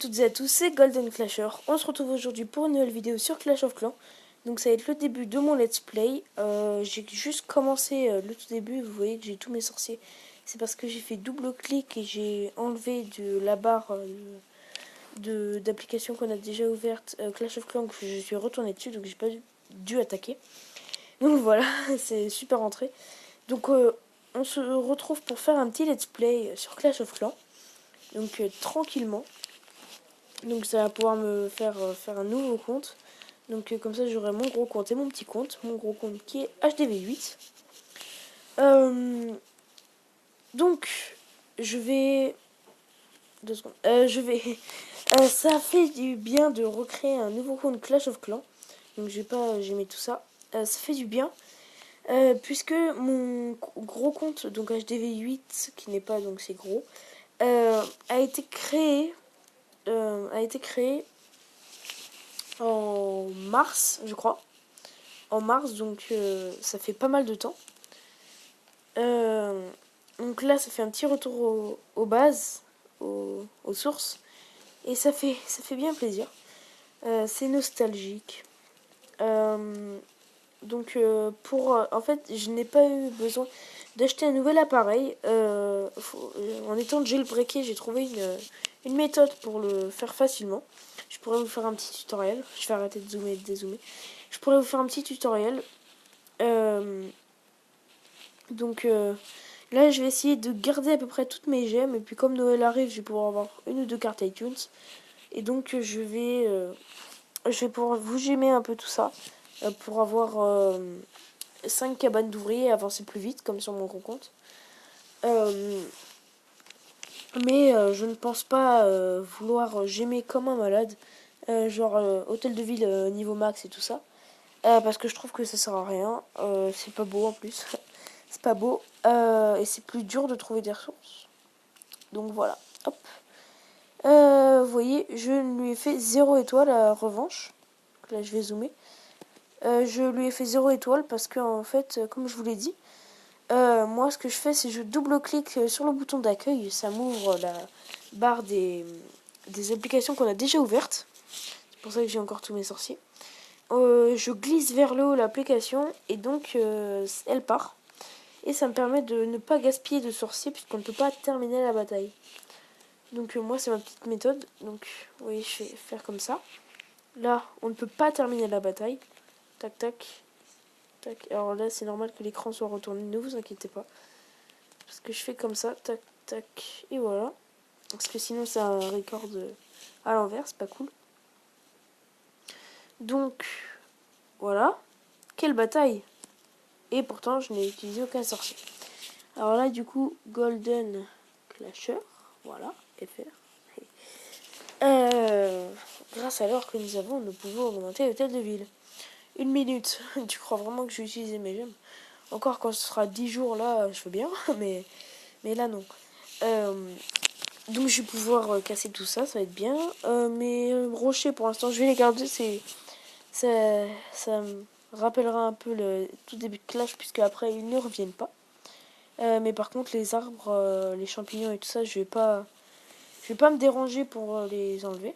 toutes et à tous, c'est Golden Clasher. On se retrouve aujourd'hui pour une nouvelle vidéo sur Clash of Clans. Donc ça va être le début de mon let's play. J'ai juste commencé le tout début, vous voyez que j'ai tous mes sorciers. C'est parce que j'ai fait double clic et j'ai enlevé de la barre d'application qu'on a déjà ouverte Clash of Clans, que je suis retourné dessus, donc j'ai pas dû attaquer. Donc voilà, c'est super rentré. Donc on se retrouve pour faire un petit let's play sur Clash of Clans. Donc tranquillement. Donc ça va pouvoir me faire faire un nouveau compte. Donc comme ça j'aurai mon gros compte et mon petit compte. Mon gros compte qui est HDV8. Donc je vais... 2 secondes. Ça fait du bien de recréer un nouveau compte Clash of Clans. Donc j'ai mis tout ça. Ça fait du bien. Puisque mon gros compte, donc HDV8, qui n'est pas donc c'est gros, a été créé en mars, je crois. En mars, donc ça fait pas mal de temps. Donc là, ça fait un petit retour aux bases, aux sources. Et ça fait bien plaisir. C'est nostalgique. Donc en fait, je n'ai pas eu besoin d'acheter un nouvel appareil. En étant jailbreaké, j'ai trouvé une méthode pour le faire facilement. Je pourrais vous faire un petit tutoriel. Je vais arrêter de zoomer et de dézoomer. Je pourrais vous faire un petit tutoriel. Donc là, je vais essayer de garder à peu près toutes mes gemmes. Et puis comme Noël arrive, je vais pouvoir avoir une ou deux cartes iTunes. Et donc je vais pouvoir vous gemmer un peu tout ça. Pour avoir 5 cabanes d'ouvriers et avancer plus vite, comme sur mon gros compte. Mais je ne pense pas vouloir gemmer comme un malade. Genre hôtel de ville niveau max et tout ça. Parce que je trouve que ça sert à rien. C'est pas beau en plus. C'est pas beau. Et c'est plus dur de trouver des ressources. Donc voilà. Hop. Vous voyez, je lui ai fait 0 étoile à revanche. Là, je vais zoomer. Je lui ai fait 0 étoile parce que, en fait, comme je vous l'ai dit, moi, ce que je fais, c'est que je double-clique sur le bouton d'accueil. Ça m'ouvre la barre des applications qu'on a déjà ouvertes. C'est pour ça que j'ai encore tous mes sorciers. Je glisse vers le haut l'application et donc elle part. Et ça me permet de ne pas gaspiller de sorciers puisqu'on ne peut pas terminer la bataille. Donc moi, c'est ma petite méthode. Donc, vous voyez, je vais faire comme ça. Là, on ne peut pas terminer la bataille. Tac, tac. Tac. Alors là, c'est normal que l'écran soit retourné. Ne vous inquiétez pas. Parce que je fais comme ça. Tac, tac. Et voilà. Parce que sinon, c'est un record à l'envers. C'est pas cool. Donc, voilà. Quelle bataille! Et pourtant, je n'ai utilisé aucun sorcier. Alors là, du coup, Golden Clasher. Voilà. FR. Grâce à l'or que nous avons, nous pouvons augmenter l'hôtel de ville. 1 minute. Tu crois vraiment que je vais utiliser mes gemmes? Encore quand ce sera 10 jours, là, je veux bien. Mais là, non. Donc je vais pouvoir casser tout ça, ça va être bien. Mes rochers, pour l'instant, je vais les garder. Ça me rappellera un peu le tout début de Clash, puisque après, ils ne reviennent pas. Mais par contre, les arbres, les champignons et tout ça, je vais pas me déranger pour les enlever.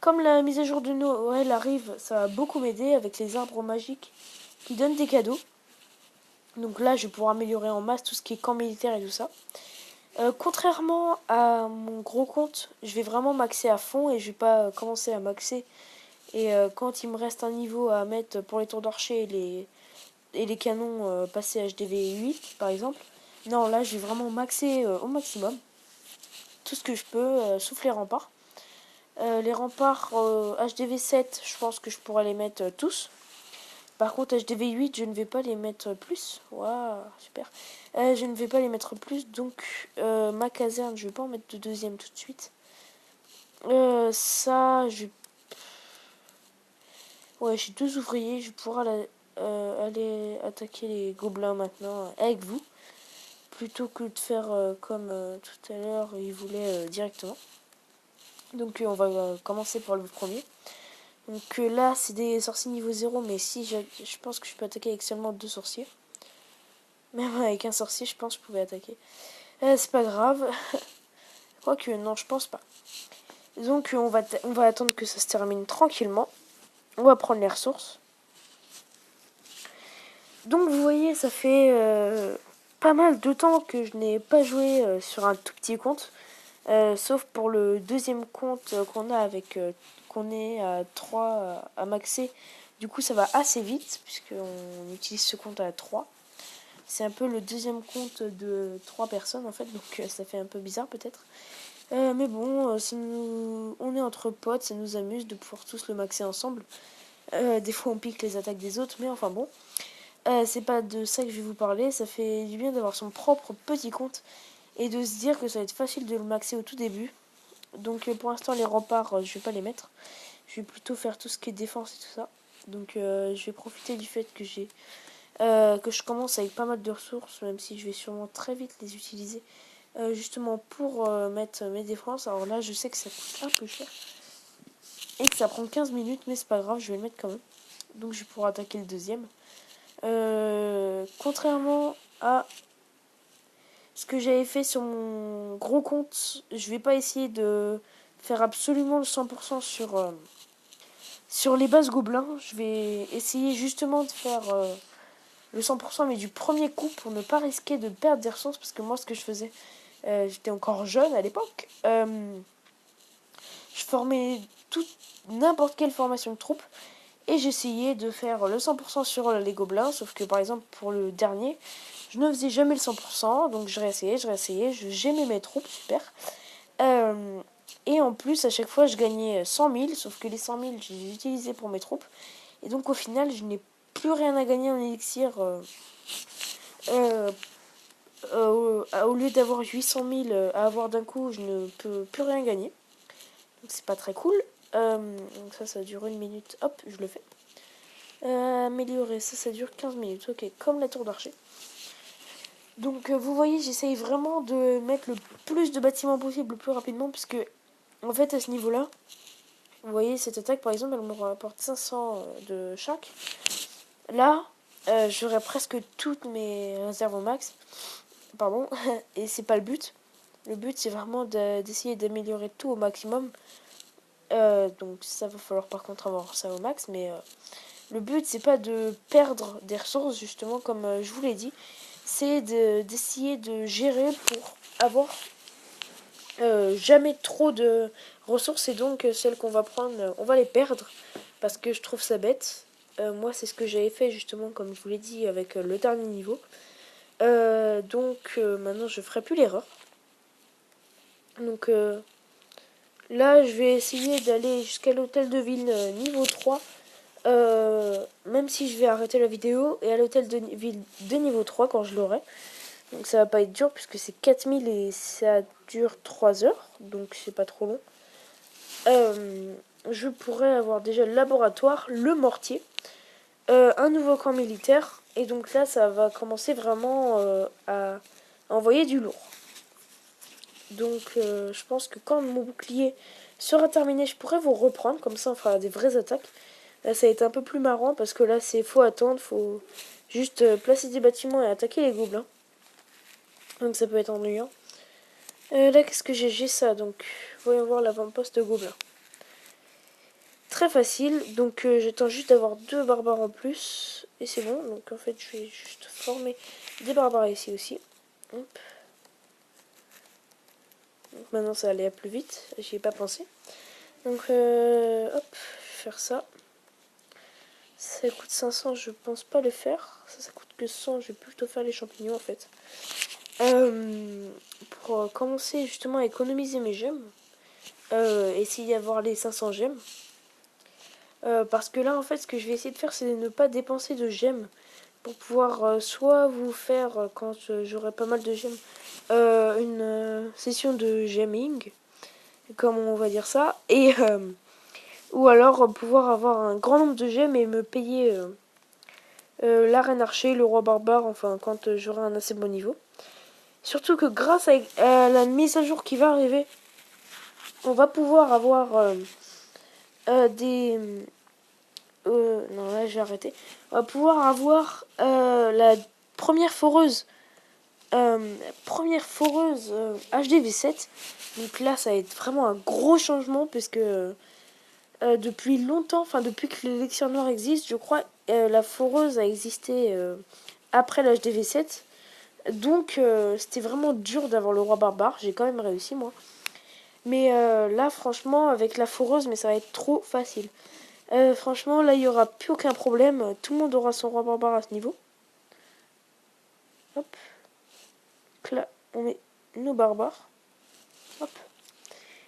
Comme la mise à jour de Noël arrive, ça va beaucoup m'aider avec les arbres magiques qui donnent des cadeaux. Donc là, je vais pouvoir améliorer en masse tout ce qui est camp militaire et tout ça. Contrairement à mon gros compte, je vais vraiment maxer à fond et je vais pas commencer à maxer. Et quand il me reste un niveau à mettre pour les tours d'archer et les canons passer HDV8 par exemple, non, là je vais vraiment maxer au maximum. Tout ce que je peux, sauf les remparts. Les remparts HDV7, je pense que je pourrais les mettre tous. Par contre, HDV8, je ne vais pas les mettre plus. Waouh, super. Je ne vais pas les mettre plus. Donc, ma caserne, je ne vais pas en mettre de deuxième tout de suite. Ça, ouais, j'ai 2 ouvriers. Je pourrais aller attaquer les gobelins maintenant avec vous. Plutôt que de faire comme tout à l'heure, ils voulaient directement. Donc, on va commencer par le premier. Donc là, c'est des sorciers niveau 0, mais si je pense que je peux attaquer avec seulement 2 sorciers. Même avec un sorcier, je pense que je pouvais attaquer. C'est pas grave. Quoique, non, je pense pas. Donc on va attendre que ça se termine tranquillement. On va prendre les ressources. Donc vous voyez, ça fait pas mal de temps que je n'ai pas joué sur un tout petit compte. Sauf pour le deuxième compte qu'on a avec qu'on est à 3 à maxer. Du coup ça va assez vite puisqu'on utilise ce compte à 3. C'est un peu le deuxième compte de 3 personnes en fait, donc ça fait un peu bizarre peut-être. Mais bon, on est entre potes, ça nous amuse de pouvoir tous le maxer ensemble. Des fois on pique les attaques des autres, mais enfin bon. C'est pas de ça que je vais vous parler, ça fait du bien d'avoir son propre petit compte et de se dire que ça va être facile de le maxer au tout début. Donc pour l'instant les remparts, je vais pas les mettre. Je vais plutôt faire tout ce qui est défense et tout ça. Donc je vais profiter du fait que que je commence avec pas mal de ressources, même si je vais sûrement très vite les utiliser. Justement pour mettre mes défenses. Alors là je sais que ça coûte un peu cher. Et que ça prend 15 minutes, mais c'est pas grave, je vais le mettre quand même. Donc je vais pouvoir attaquer le deuxième. Contrairement à ce que j'avais fait sur mon gros compte, je vais pas essayer de faire absolument le 100% sur les bases gobelins. Je vais essayer justement de faire le 100% mais du premier coup pour ne pas risquer de perdre des ressources parce que moi ce que je faisais, j'étais encore jeune à l'époque. Je formais n'importe quelle formation de troupe et j'essayais de faire le 100% sur les gobelins, sauf que par exemple pour le dernier, je ne faisais jamais le 100%, donc je réessayais, j'aimais mes troupes, super. Et en plus, à chaque fois, je gagnais 100 000, sauf que les 100 000, je les utilisais pour mes troupes. Et donc au final, je n'ai plus rien à gagner en élixir. Au lieu d'avoir 800 000 à avoir d'un coup, je ne peux plus rien gagner. Donc c'est pas très cool. Donc ça dure 1 minute. Hop, je le fais. Améliorer, ça dure 15 minutes. Ok, comme la tour d'archer. Donc vous voyez, j'essaye vraiment de mettre le plus de bâtiments possible le plus rapidement. Puisque en fait à ce niveau-là, vous voyez cette attaque par exemple, elle me rapporte 500 de chaque. Là, j'aurais presque toutes mes réserves au max. Pardon. Et c'est pas le but. Le but c'est vraiment d'essayer d'améliorer tout au maximum. Donc ça va falloir par contre avoir ça au max. Mais le but c'est pas de perdre des ressources justement comme je vous l'ai dit. C'est d'essayer de gérer pour avoir jamais trop de ressources. Et donc celles qu'on va prendre, on va les perdre. Parce que je trouve ça bête. Moi c'est ce que j'avais fait justement comme je vous l'ai dit avec le dernier niveau. Donc maintenant je ferai plus l'erreur. Donc là je vais essayer d'aller jusqu'à l'hôtel de ville niveau 3. Même si je vais arrêter la vidéo et à l'hôtel de ville de niveau 3 quand je l'aurai. Donc ça va pas être dur puisque c'est 4000 et ça dure 3 heures. Donc c'est pas trop long. Je pourrais avoir déjà le laboratoire, le mortier, un nouveau camp militaire. Et donc là ça va commencer vraiment à envoyer du lourd. Donc je pense que quand mon bouclier sera terminé, je pourrais vous reprendre. Comme ça on fera des vraies attaques. Là ça va être un peu plus marrant parce que là c'est faut attendre, faut juste placer des bâtiments et attaquer les gobelins. Donc ça peut être ennuyant. Là qu'est-ce que j'ai ça, donc voyons voir l'avant-poste gobelin. Très facile, donc j'attends juste d'avoir 2 barbares en plus. Et c'est bon, donc en fait je vais juste former des barbares ici aussi. Hop. Donc maintenant ça va aller plus vite, j'y ai pas pensé. Donc hop, je vais faire ça. Ça coûte 500, je pense pas le faire. Ça coûte que 100, je vais plutôt faire les champignons en fait. Pour commencer justement à économiser mes gemmes. Essayer d'avoir les 500 gemmes. Parce que là en fait ce que je vais essayer de faire c'est de ne pas dépenser de gemmes. Pour pouvoir soit vous faire, quand j'aurai pas mal de gemmes, une session de gemming. Comme on va dire ça. Et ou alors pouvoir avoir un grand nombre de gemmes et me payer la reine archer, le roi barbare, enfin quand j'aurai un assez bon niveau. Surtout que grâce à la mise à jour qui va arriver, on va pouvoir avoir des... non là j'ai arrêté. On va pouvoir avoir la première foreuse Première foreuse HDV7. Donc là, ça va être vraiment un gros changement parce que depuis longtemps, enfin depuis que l'élixir noir existe, je crois, la foreuse a existé après l'HDV7. Donc c'était vraiment dur d'avoir le roi barbare. J'ai quand même réussi moi. Mais là, franchement, avec la foreuse, mais ça va être trop facile. Franchement, là, il n'y aura plus aucun problème. Tout le monde aura son roi barbare à ce niveau. Hop. Donc là, on met nos barbares. Hop.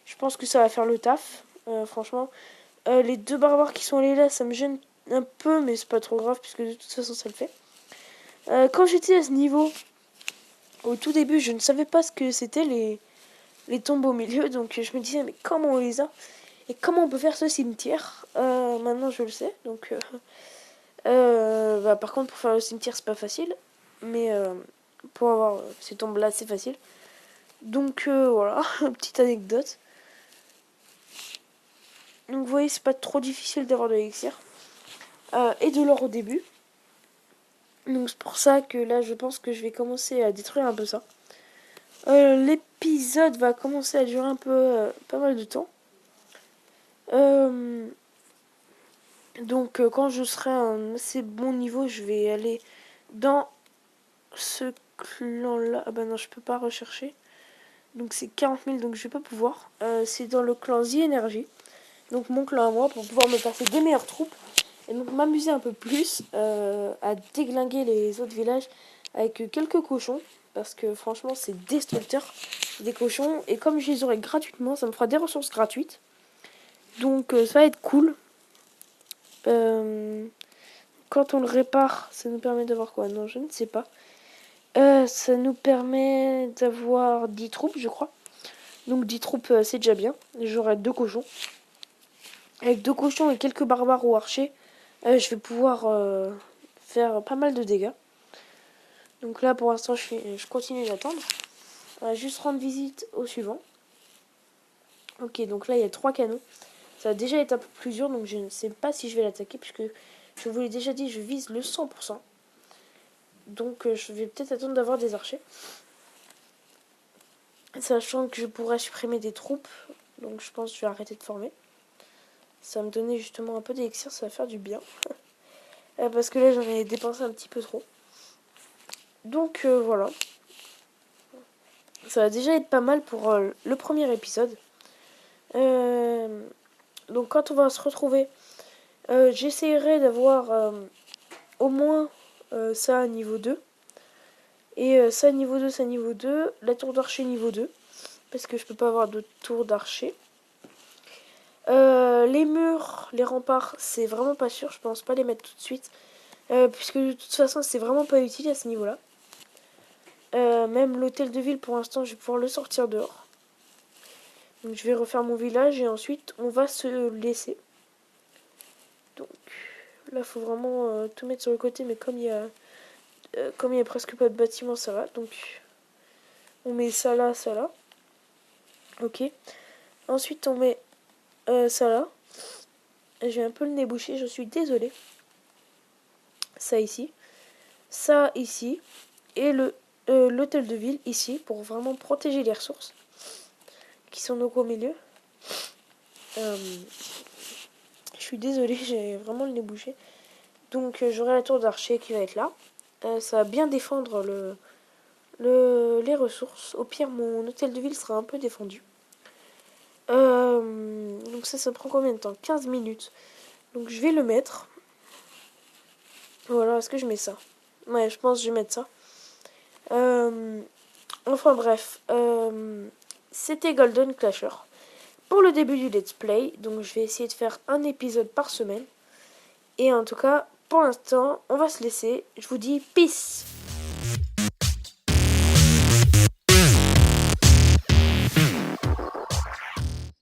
Je pense que ça va faire le taf. Franchement, les 2 barbares qui sont allés là, ça me gêne un peu, mais c'est pas trop grave, puisque de toute façon, ça le fait. Quand j'étais à ce niveau, au tout début, je ne savais pas ce que c'était les tombes au milieu, donc je me disais, mais comment on les a? Et comment on peut faire ce cimetière? Maintenant, je le sais, donc... par contre, pour faire le cimetière, c'est pas facile, mais pour avoir ces tombes là, c'est facile. Donc voilà, petite anecdote. Donc vous voyez, c'est pas trop difficile d'avoir de l'élixir et de l'or au début. Donc c'est pour ça que là, je pense que je vais commencer à détruire un peu ça. L'épisode va commencer à durer un peu, pas mal de temps. Donc quand je serai à un assez bon niveau, je vais aller dans ce clan là. Ah bah non, je peux pas rechercher. Donc c'est 40 000, donc je vais pas pouvoir. C'est dans le clan The Energy. Donc mon clan à moi, pour pouvoir me passer des meilleures troupes. Et donc m'amuser un peu plus à déglinguer les autres villages avec quelques cochons. Parce que franchement c'est destructeur des cochons. Et comme je les aurai gratuitement, ça me fera des ressources gratuites. Donc ça va être cool. Quand on le répare, ça nous permet d'avoir quoi? Non, je ne sais pas. Ça nous permet d'avoir 10 troupes, je crois. Donc 10 troupes, c'est déjà bien. J'aurai 2 cochons. Avec 2 cochons et quelques barbares ou archers, je vais pouvoir faire pas mal de dégâts. Donc là, pour l'instant, je continue d'attendre. On va juste rendre visite au suivant. Ok, donc là, il y a 3 canons. Ça va déjà être un peu plus dur, donc je ne sais pas si je vais l'attaquer, puisque je vous l'ai déjà dit, je vise le 100%. Donc je vais peut-être attendre d'avoir des archers. Sachant que je pourrais supprimer des troupes, donc je pense que je vais arrêter de former. Ça va me donner justement un peu d'élixir, ça va faire du bien. Parce que là, j'en ai dépensé un petit peu trop. Donc voilà. Ça va déjà être pas mal pour le premier épisode. Donc quand on va se retrouver, j'essaierai d'avoir au moins ça à niveau 2. Et ça niveau 2, ça niveau 2. La tour d'archer niveau 2. Parce que je peux pas avoir de tour d'archer. Les murs, les remparts, c'est vraiment pas sûr. Je pense pas les mettre tout de suite. Puisque de toute façon, c'est vraiment pas utile à ce niveau-là. Même l'hôtel de ville, pour l'instant, je vais pouvoir le sortir dehors. Donc je vais refaire mon village et ensuite, on va se laisser. Donc là, il faut vraiment tout mettre sur le côté. Mais comme il y a presque pas de bâtiment, ça va. Donc on met ça là, ça là. Ok. Ensuite, on met ça là. J'ai un peu le nez bouché, je suis désolée. Ça ici. Ça ici. Et l'hôtel de ville ici, pour vraiment protéger les ressources qui sont donc au milieu. Je suis désolée, j'ai vraiment le nez bouché. Donc j'aurai la tour d'archer qui va être là. Ça va bien défendre les ressources. Au pire, mon hôtel de ville sera un peu défendu. Donc ça prend combien de temps? 15 minutes. Donc je vais le mettre. Voilà, est-ce que je mets ça? Ouais, je pense que je vais mettre ça. Enfin bref, c'était Golden Clasher pour le début du let's play. Donc je vais essayer de faire un épisode par semaine. Et en tout cas, pour l'instant, on va se laisser. Je vous dis peace.